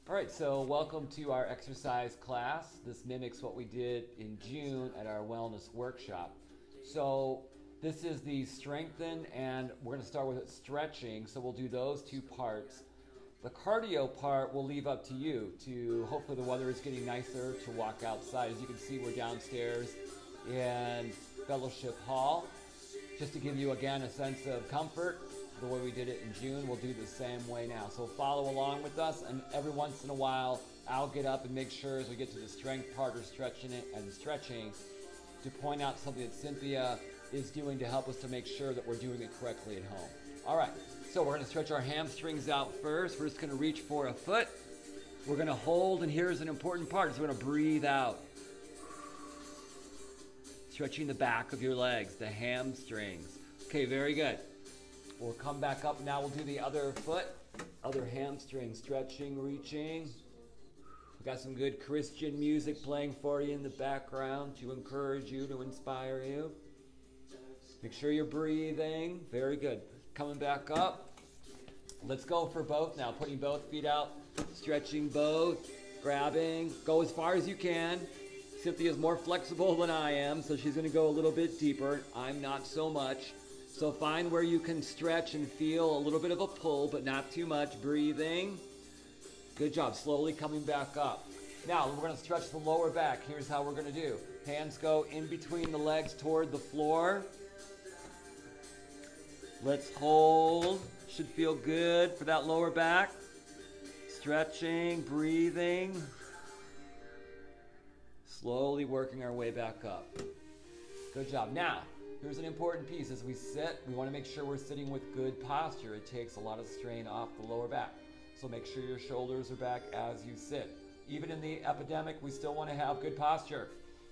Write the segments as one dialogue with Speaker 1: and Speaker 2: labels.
Speaker 1: All right, so welcome to our exercise class. This mimics what we did in June at our wellness workshop. So this is the strengthen, and we're going to start with stretching. So we'll do those two parts. The cardio part we'll leave up to you. To hopefully the weather is getting nicer to walk outside. As you can see, we're downstairs in Fellowship Hall. Just to give you again a sense of comfort, the way we did it in June, we'll do the same way now. So follow along with us, and every once in a while, I'll get up and make sure as we get to the strength part or stretching to point out something that Cynthia is doing to help us to make sure that we're doing it correctly at home. All right, so we're gonna stretch our hamstrings out first. We're just gonna reach for a foot. We're gonna hold, and here's an important part, is we're gonna breathe out. Stretching the back of your legs, the hamstrings. Okay, very good. We'll come back up now. We'll do the other foot, other hamstring, stretching, reaching. We've got some good Christian music playing for you in the background to encourage you, to inspire you. Make sure you're breathing. Very good. Coming back up. Let's go for both now. Putting both feet out, stretching both, grabbing. Go as far as you can. Cynthia's more flexible than I am, so she's going to go a little bit deeper. I'm not so much. So find where you can stretch and feel a little bit of a pull, but not too much. Breathing. Good job. Slowly coming back up. Now, we're going to stretch the lower back. Here's how we're going to do. Hands go in between the legs toward the floor. Let's hold. Should feel good for that lower back. Stretching, breathing. Slowly working our way back up. Good job. Now, here's an important piece. As we sit, we want to make sure we're sitting with good posture. It takes a lot of strain off the lower back. So make sure your shoulders are back as you sit. Even in the epidemic, we still want to have good posture.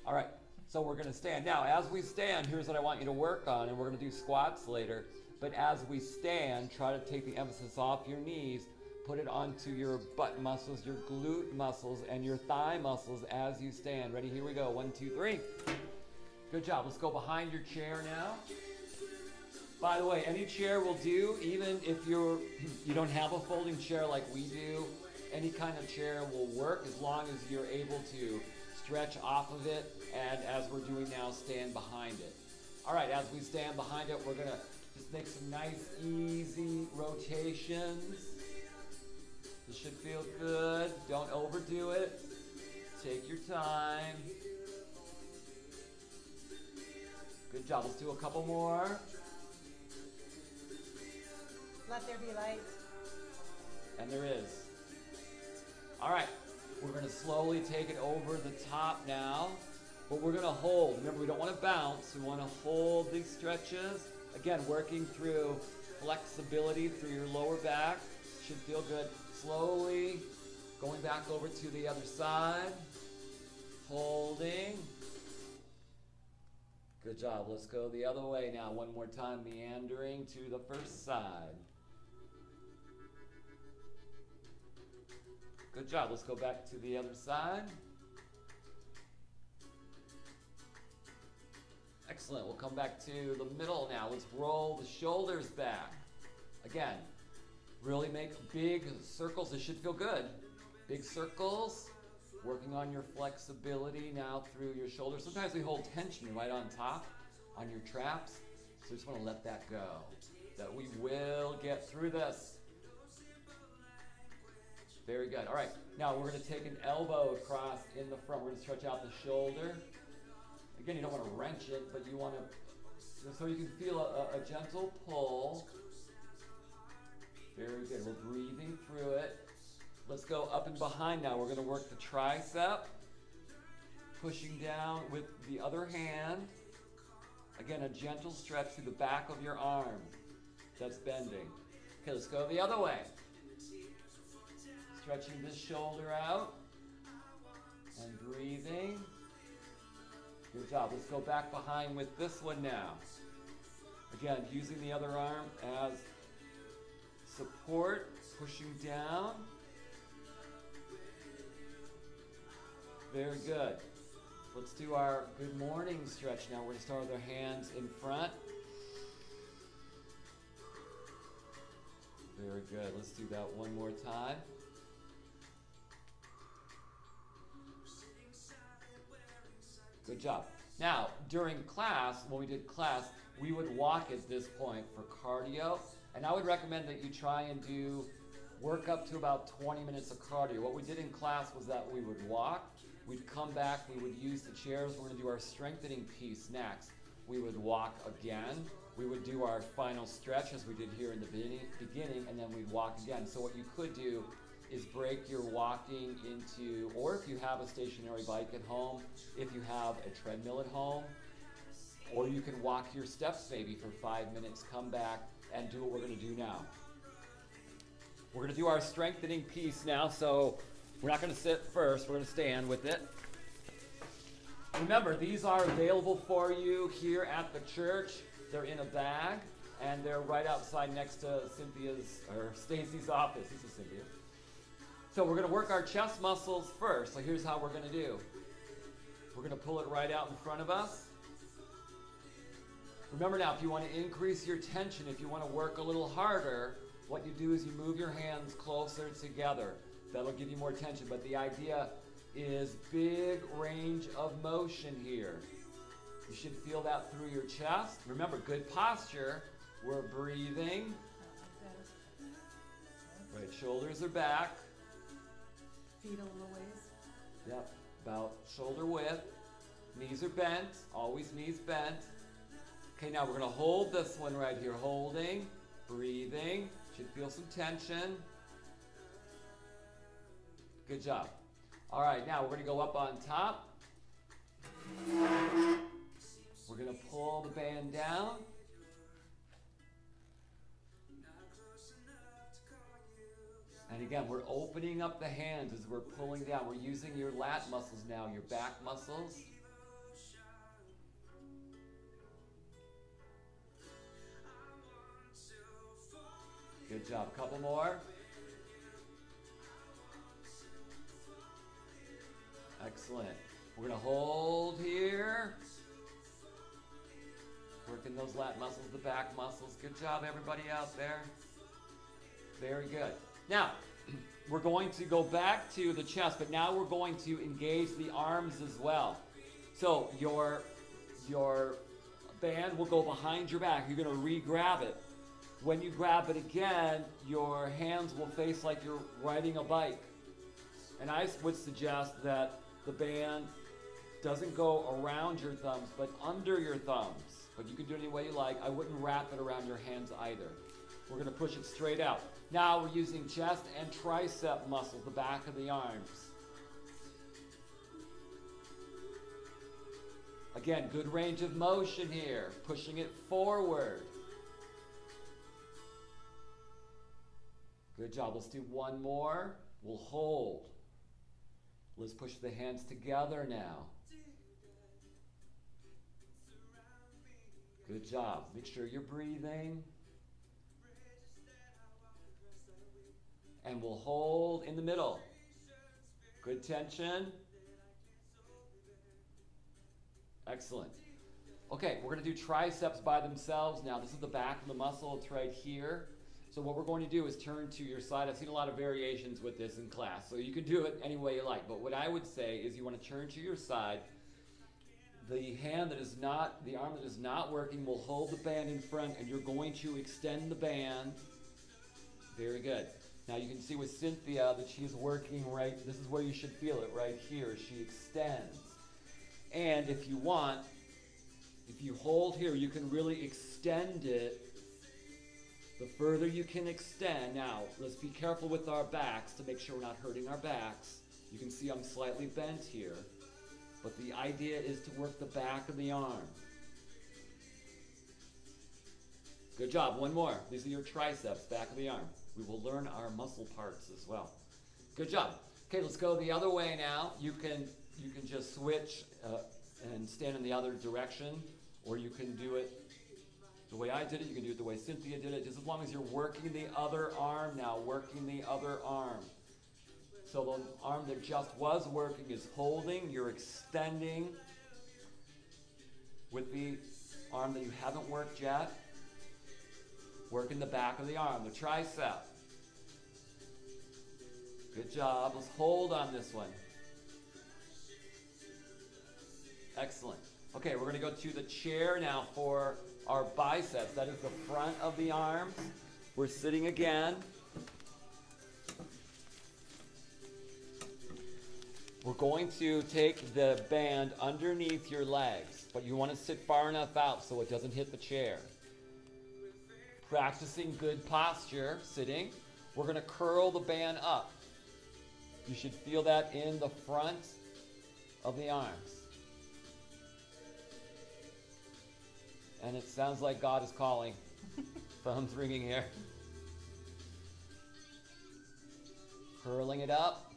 Speaker 1: All right, so we're going to stand. Now, as we stand, here's what I want you to work on, and we're going to do squats later. But as we stand, try to take the emphasis off your knees. Put it onto your butt muscles, your glute muscles, and your thigh muscles as you stand. Ready? Here we go. 1, 2, 3. Good job. Let's go behind your chair now. By the way, any chair will do, even if you don't have a folding chair like we do. Any kind of chair will work as long as you're able to stretch off of it, and as we're doing now, stand behind it. All right, as we stand behind it, we're going to just make some nice, easy rotations. This should feel good. Don't overdo it. Take your time. Good job. Let's do a couple more.
Speaker 2: Let there be light.
Speaker 1: And there is. All right. We're going to slowly take it over the top now. But we're going to hold. Remember, we don't want to bounce. We want to hold these stretches. Again, working through flexibility through your lower back. Should feel good. Slowly going back over to the other side. Holding. Good job. Let's go the other way now. One more time, meandering to the first side. Good job. Let's go back to the other side. Excellent. We'll come back to the middle now. Let's roll the shoulders back. Again, really make big circles. This should feel good. Big circles. Working on your flexibility now through your shoulders. Sometimes we hold tension right on top, on your traps. So just want to let that go. That we will get through this. Very good. All right. Now we're going to take an elbow across in the front. We're going to stretch out the shoulder. Again, you don't want to wrench it, but you want to, so you can feel a gentle pull. Very good. We're breathing through it. Let's go up and behind now. We're going to work the tricep. Pushing down with the other hand. Again, a gentle stretch through the back of your arm that's bending. Okay, let's go the other way. Stretching this shoulder out. And breathing. Good job. Let's go back behind with this one now. Again, using the other arm as support. Pushing down. Very good. Let's do our good morning stretch now. We're going to start with our hands in front. Very good. Let's do that one more time. Good job. Now, during class, when we did class, we would walk at this point for cardio. And I would recommend that you try and work up to about 20 minutes of cardio. What we did in class was that we would walk, we'd come back, we would use the chairs. We're going to do our strengthening piece next. We would walk again. We would do our final stretch as we did here in the beginning, and then we'd walk again. So what you could do is break your walking into, or if you have a stationary bike at home, if you have a treadmill at home, or you can walk your steps maybe for 5 minutes, come back, and do what we're going to do now. We're going to do our strengthening piece now, so we're not going to sit first, we're going to stand with it. Remember, these are available for you here at the church. They're in a bag, and they're right outside next to Stacy's office. This is Cynthia. So we're going to work our chest muscles first. So here's how we're going to do. We're going to pull it right out in front of us. Remember now, if you want to increase your tension, if you want to work a little harder, what you do is you move your hands closer together. That'll give you more tension. But the idea is big range of motion here. You should feel that through your chest. Remember, good posture. We're breathing. Right, shoulders are back.
Speaker 2: Feet a little ways.
Speaker 1: Yep, about shoulder width. Knees are bent, always knees bent. Okay, now we're going to hold this one right here. Holding, breathing. Should feel some tension. Good job. All right, now we're going to go up on top. We're going to pull the band down. And again, we're opening up the hands as we're pulling down. We're using your lat muscles now, your back muscles. Good job. Couple more. Excellent. We're going to hold here. Working those lat muscles, the back muscles. Good job, everybody out there. Very good. Now, we're going to go back to the chest, but now we're going to engage the arms as well. So your band will go behind your back. You're going to re-grab it. When you grab it again, your hands will face like you're riding a bike. And I would suggest that the band doesn't go around your thumbs, but under your thumbs. But you can do it any way you like. I wouldn't wrap it around your hands either. We're going to push it straight out. Now we're using chest and tricep muscles, the back of the arms. Again, good range of motion here. Pushing it forward. Good job. Let's do one more. We'll hold. Let's push the hands together now. Good job. Make sure you're breathing. And we'll hold in the middle. Good tension. Excellent. Okay, we're going to do triceps by themselves now. This is the back of the muscle. It's right here. So what we're going to do is turn to your side. I've seen a lot of variations with this in class, so you can do it any way you like. But what I would say is you want to turn to your side. The hand that is not, the arm that is not working will hold the band in front, and you're going to extend the band. Very good. Now you can see with Cynthia that she's working right, this is where you should feel it, right here. She extends. And if you want, if you hold here, you can really extend it. The further you can extend. Now, let's be careful with our backs to make sure we're not hurting our backs. You can see I'm slightly bent here. But the idea is to work the back of the arm. Good job. One more. These are your triceps, back of the arm. We will learn our muscle parts as well. Good job. Okay, let's go the other way now. You can just switch and stand in the other direction, or you can do it the way I did it. You can do it the way Cynthia did it, just as long as you're working the other arm now, working the other arm. So the arm that just was working is holding, you're extending with the arm that you haven't worked yet. Working the back of the arm, the tricep. Good job. Let's hold on this one. Excellent. Okay, we're going to go to the chair now for our biceps. That is the front of the arms. We're sitting again. We're going to take the band underneath your legs, but you want to sit far enough out so it doesn't hit the chair. Practicing good posture, sitting. We're going to curl the band up. You should feel that in the front of the arms. And it sounds like God is calling. Phone's ringing here. Curling it up.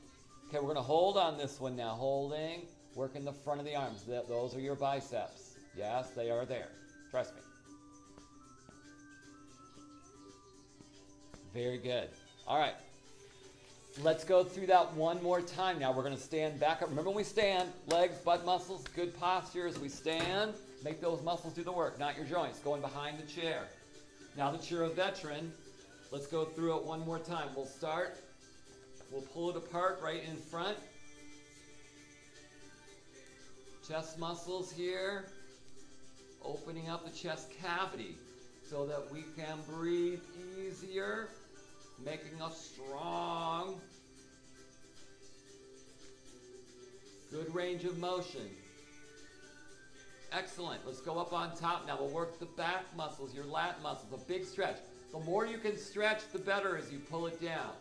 Speaker 1: Okay, we're going to hold on this one now. Holding, working the front of the arms. Those are your biceps. Yes, they are there. Trust me. Very good. All right. Let's go through that one more time now. We're going to stand back up. Remember when we stand, legs, butt muscles, good posture as we stand. Make those muscles do the work, not your joints. Going behind the chair. Now that you're a veteran, let's go through it one more time. We'll start. We'll pull it apart right in front. Chest muscles here. Opening up the chest cavity so that we can breathe easier. Making us strong. Good range of motion. Excellent. Let's go up on top now. We'll work the back muscles, your lat muscles, a big stretch. The more you can stretch, the better as you pull it down.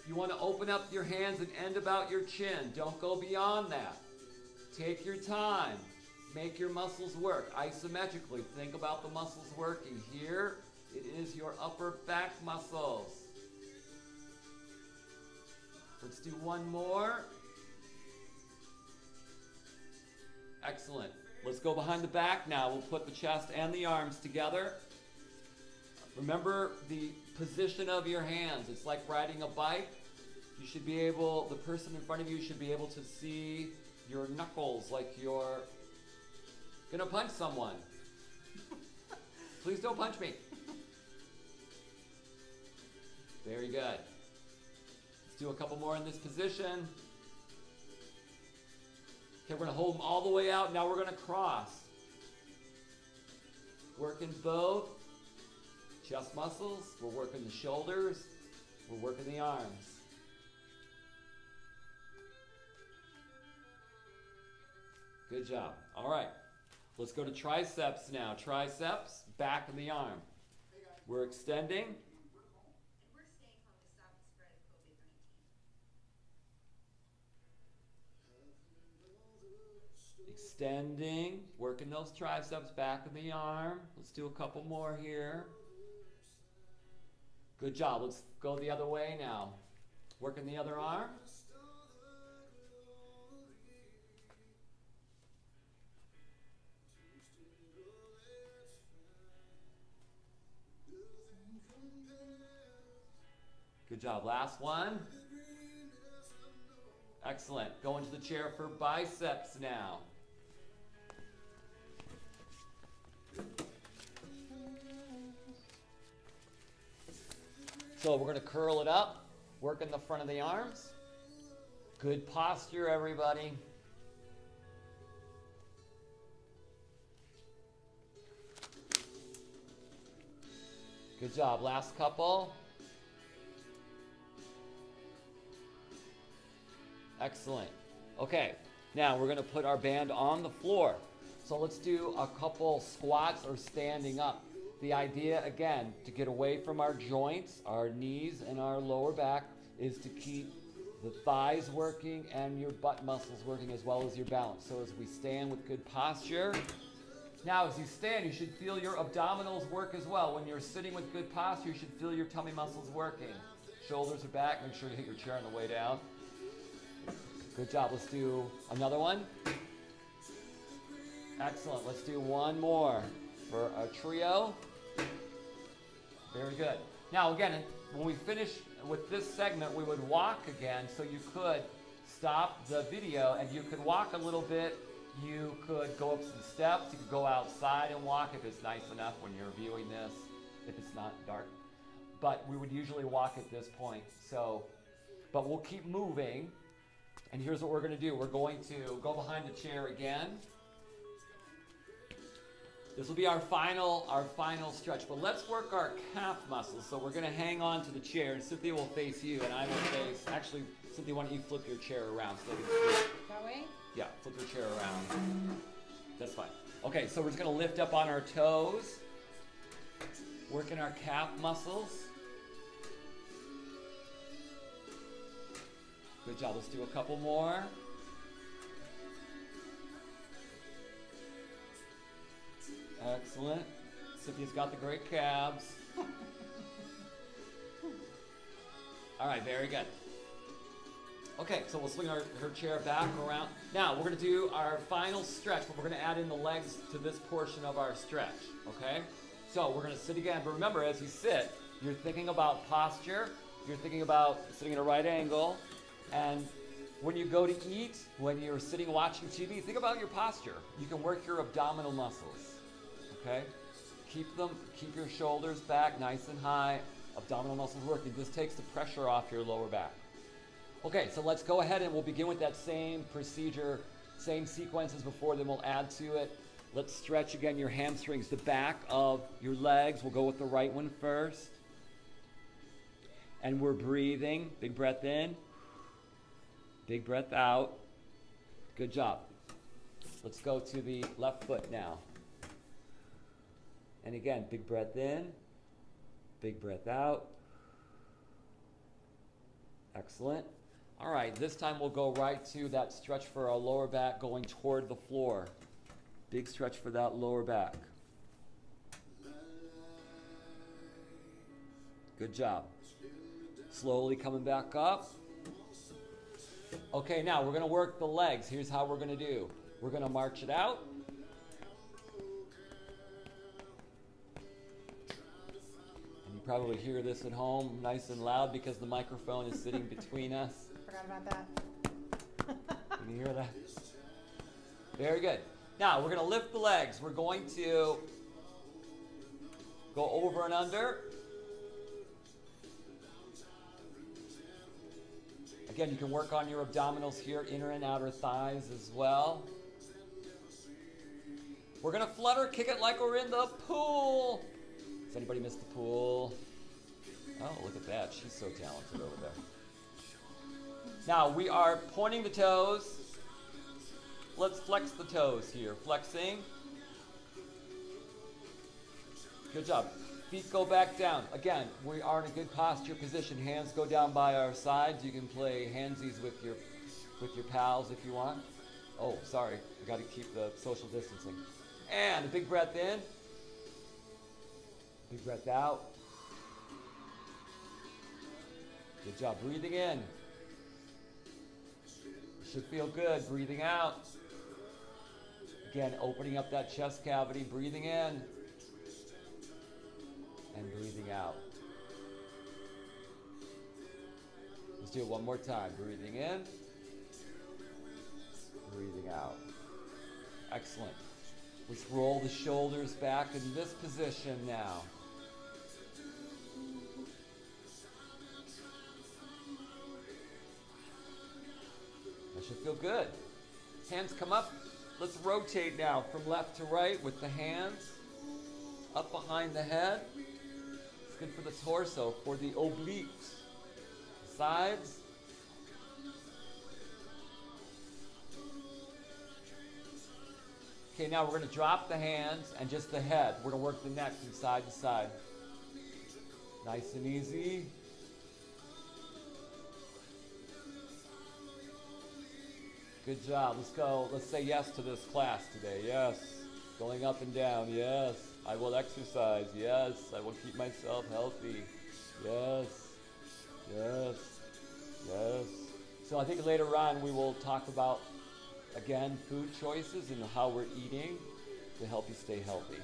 Speaker 1: You want to open up your hands and end about your chin. Don't go beyond that. Take your time. Make your muscles work isometrically. Think about the muscles working here. It is your upper back muscles. Let's do one more. Excellent. Let's go behind the back now. We'll put the chest and the arms together. Remember the position of your hands. It's like riding a bike. You should be able, the person in front of you should be able to see your knuckles like you're gonna punch someone. Please don't punch me. Very good. Let's do a couple more in this position. Okay, we're going to hold them all the way out. Now we're going to cross. Working both chest muscles. We're working the shoulders. We're working the arms. Good job. All right. Let's go to triceps now. Triceps, back of the arm. We're extending. Extending, working those triceps, back of the arm. Let's do a couple more here. Good job. Let's go the other way now. Working the other arm. Good job. Last one. Excellent. Go into the chair for biceps now. So we're going to curl it up, work in the front of the arms. Good posture, everybody. Good job. Last couple. Excellent. Okay, now we're going to put our band on the floor. So let's do a couple squats or standing up. The idea, again, to get away from our joints, our knees and our lower back, is to keep the thighs working and your butt muscles working as well as your balance. So as we stand with good posture. Now as you stand, you should feel your abdominals work as well. When you're sitting with good posture, you should feel your tummy muscles working. Shoulders are back. Make sure you hit your chair on the way down. Good job. Let's do another one. Excellent. Let's do one more for a trio. Very good. Now again, when we finish with this segment, we would walk again, so you could stop the video and you could walk a little bit. You could go up some steps. You could go outside and walk if it's nice enough when you're viewing this, if it's not dark. But we would usually walk at this point. So, but we'll keep moving. And here's what we're going to do. We're going to go behind the chair again. This will be our final stretch, but let's work our calf muscles. So we're going to hang on to the chair, and Cynthia will face you, and I will face. Actually, Cynthia, why don't you flip your chair around? So
Speaker 2: That way?
Speaker 1: yeah, flip your chair around. That's fine. Okay, so we're just going to lift up on our toes, working our calf muscles. Good job. Let's do a couple more. Excellent. Cynthia's got the great calves. All right, very good. Okay, so we'll swing her chair back around. Now, we're going to do our final stretch, but we're going to add in the legs to this portion of our stretch, okay? So we're going to sit again, but remember, as you sit, you're thinking about posture, you're thinking about sitting at a right angle, and when you go to eat, when you're sitting watching TV, think about your posture. You can work your abdominal muscles, okay? Keep your shoulders back nice and high, abdominal muscles working. This takes the pressure off your lower back. Okay, so let's go ahead and we'll begin with that same procedure, same sequence as before, then we'll add to it. Let's stretch again your hamstrings, the back of your legs. We'll go with the right one first. And we're breathing. Big breath in. Big breath out. Good job. Let's go to the left foot now. And again, big breath in. Big breath out. Excellent. All right, this time we'll go right to that stretch for our lower back going toward the floor. Big stretch for that lower back. Good job. Slowly coming back up. Okay, now we're going to work the legs. Here's how we're going to do. We're going to march it out. And you probably hear this at home nice and loud because the microphone is sitting between us.
Speaker 2: Forgot about that.
Speaker 1: Can you hear that? Very good. Now, we're going to lift the legs. We're going to go over and under. Again, you can work on your abdominals here, inner and outer thighs as well. We're going to flutter, kick it like we're in the pool. Does anybody miss the pool? Oh, look at that. She's so talented over there. Now, we are pointing the toes. Let's flex the toes here. Flexing. Good job. Feet go back down. Again, we are in a good posture position. Hands go down by our sides. You can play handsies with your pals if you want. Oh, sorry. We got to keep the social distancing. And a big breath in. Big breath out. Good job. Breathing in. Should feel good. Breathing out. Again, opening up that chest cavity. Breathing in. And breathing out. Let's do it one more time. Breathing in. Breathing out. Excellent. Let's roll the shoulders back in this position now. That should feel good. Hands come up. Let's rotate now from left to right with the hands up behind the head. It's good for the torso, for the obliques. Sides. Okay, now we're going to drop the hands and just the head. We're going to work the neck from side to side. Nice and easy. Good job. Let's go. Let's say yes to this class today. Yes. Going up and down. Yes. I will exercise. Yes. I will keep myself healthy. Yes. Yes. Yes. So I think later on we will talk about, again, food choices and how we're eating to help you stay healthy.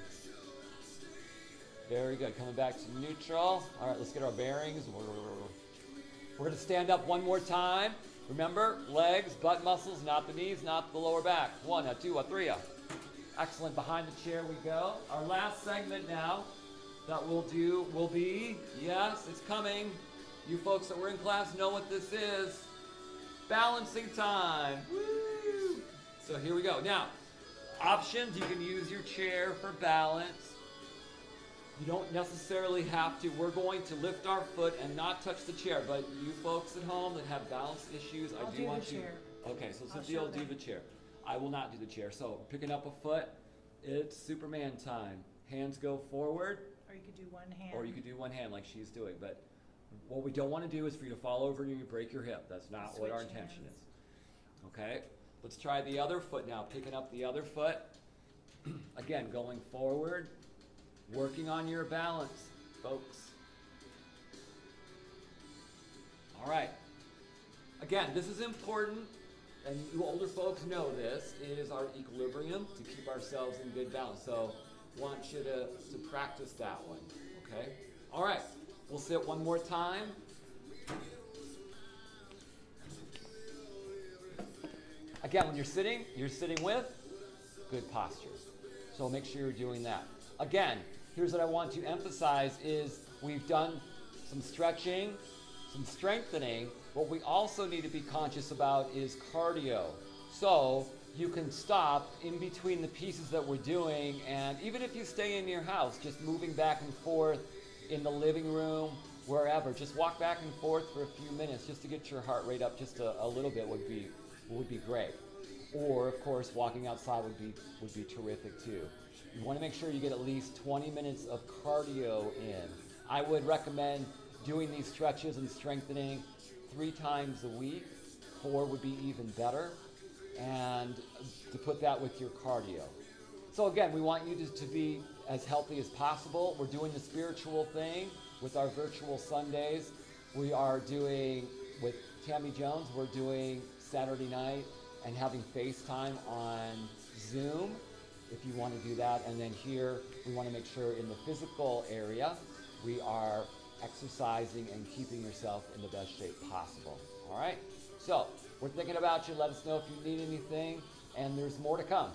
Speaker 1: Very good. Coming back to neutral. All right, let's get our bearings. We're going to stand up one more time. Remember, legs, butt muscles, not the knees, not the lower back. 1, 2, 3. Excellent. Behind the chair we go. Our last segment now that we'll do will be, yes, it's coming. You folks that were in class know what this is. Balancing time. Woo! So here we go. Now, options, you can use your chair for balance. You don't necessarily have to. We're going to lift our foot and not touch the chair, but you folks at home that have balance issues,
Speaker 2: I'll
Speaker 1: I do
Speaker 2: do
Speaker 1: want
Speaker 2: the
Speaker 1: you.
Speaker 2: chair.
Speaker 1: Okay, so
Speaker 2: I'll
Speaker 1: Cynthia will
Speaker 2: show
Speaker 1: do
Speaker 2: them.
Speaker 1: the chair. I will not do the chair. So picking up a foot, it's Superman time. Hands go forward,
Speaker 2: Or you could do one hand.
Speaker 1: or you could do one hand like she's doing. But what we don't want to do is for you to fall over and you break your hip. That's not what our
Speaker 2: Switch
Speaker 1: intention
Speaker 2: hands.
Speaker 1: is. Okay, let's try the other foot now. Picking up the other foot. Again, going forward, working on your balance, folks. All right. Again, this is important, and you older folks know this, is our equilibrium to keep ourselves in good balance. So want you to practice that one, okay? All right, we'll sit one more time. Again, when you're sitting with good posture. So make sure you're doing that. Again, here's what I want to emphasize is we've done some stretching, some strengthening. What we also need to be conscious about is cardio. So you can stop in between the pieces that we're doing, and even if you stay in your house, just moving back and forth in the living room, wherever, just walk back and forth for a few minutes just to get your heart rate up just a little bit would be great. Or of course, walking outside would be terrific too. You want to make sure you get at least 20 minutes of cardio in. I would recommend doing these stretches and strengthening 3 times a week. 4 would be even better. And to put that with your cardio. So again, we want you to be as healthy as possible. We're doing the spiritual thing with our virtual Sundays. We are doing, with Tammy Jones, we're doing Saturday night and having FaceTime on Zoom if you want to do that. And then here, we want to make sure in the physical area, we are exercising and keeping yourself in the best shape possible. All right? So, we're thinking about you. Let us know if you need anything, and there's more to come.